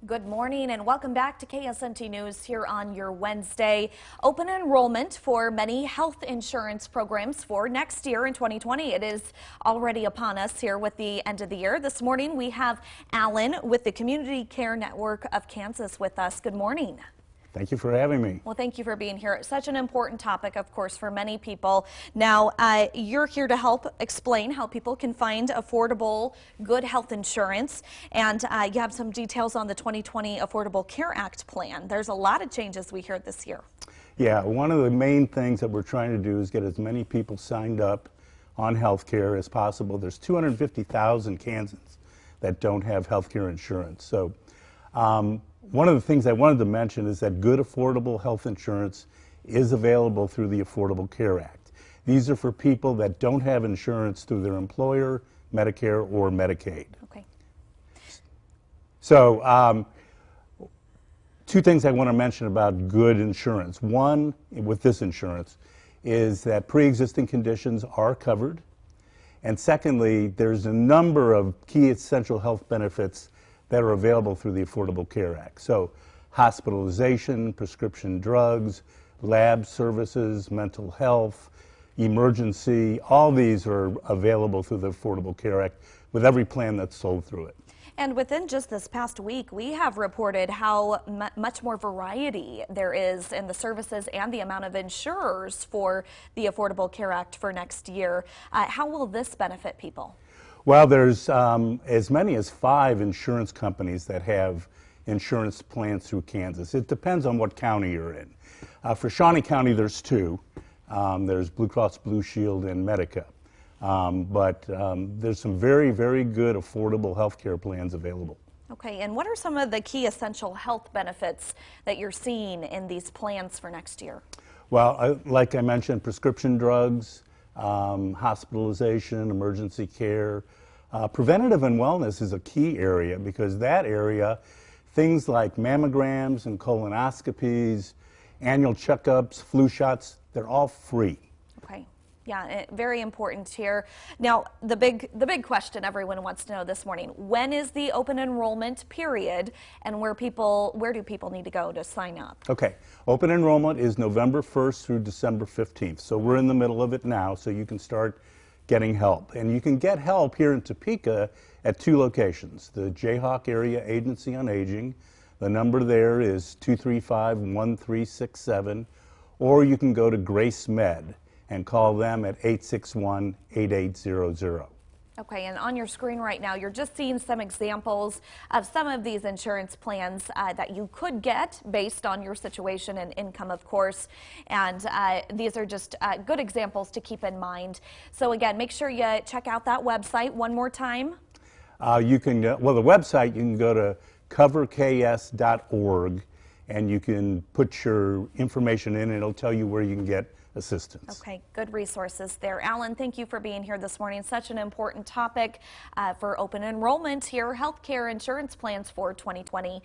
Good morning and welcome back to KSNT News here on your Wednesday. Open enrollment for many health insurance programs for next year in 2020. It is already upon us here with the end of the year. This morning we have Alan with the Community Care Network of Kansas with us. Good morning. Thank you for having me. Well, thank you for being here. It's such an important topic, of course, for many people. Now, you're here to help explain how people can find affordable, good health insurance. And you have some details on the 2020 Affordable Care Act plan. There's a lot of changes we heard this year. Yeah, one of the main things that we're trying to do is get as many people signed up on health care as possible. There's 250,000 Kansans that don't have health care insurance. So, one of the things I wanted to mention is that good, affordable health insurance is available through the Affordable Care Act. These are for people that don't have insurance through their employer, Medicare, or Medicaid. Okay. So, two things I want to mention about good insurance. One, with this insurance, is that pre-existing conditions are covered. And secondly, there's a number of key essential health benefits that are available through the Affordable Care Act. So hospitalization, prescription drugs, lab services, mental health, emergency, all these are available through the Affordable Care Act with every plan that's sold through it. And within just this past week, we have reported how much more variety there is in the services and the amount of insurers for the Affordable Care Act for next year. How will this benefit people? Well, there's as many as 5 insurance companies that have insurance plans through Kansas. It depends on what county you're in. For Shawnee County, there's 2. There's Blue Cross Blue Shield and Medica. But there's some very, very good affordable health care plans available. Okay, and what are some of the key essential health benefits that you're seeing in these plans for next year? Well, like I mentioned, prescription drugs, hospitalization, emergency care. Preventative and wellness is a key area because that area, things like mammograms and colonoscopies, annual checkups, flu shots, they're all free. Okay. Yeah, very important here. Now, the big question everyone wants to know this morning, when is the open enrollment period and where do people need to go to sign up? Okay, open enrollment is November 1st through December 15th. So we're in the middle of it now, so you can start getting help. And you can get help here in Topeka at 2 locations. The Jayhawk Area Agency on Aging, the number there is 235-1367, or you can go to Grace Med and call them at 861-8800. Okay, and on your screen right now, you're just seeing some examples of some of these insurance plans that you could get based on your situation and income, of course. And these are just good examples to keep in mind. So again, make sure you check out that website one more time. You can, well, the website, you can go to coverks.org and you can put your information in and it'll tell you where you can get assistance. Okay, good resources there. Alan, thank you for being here this morning. Such an important topic for open enrollment here, healthcare insurance plans for 2020.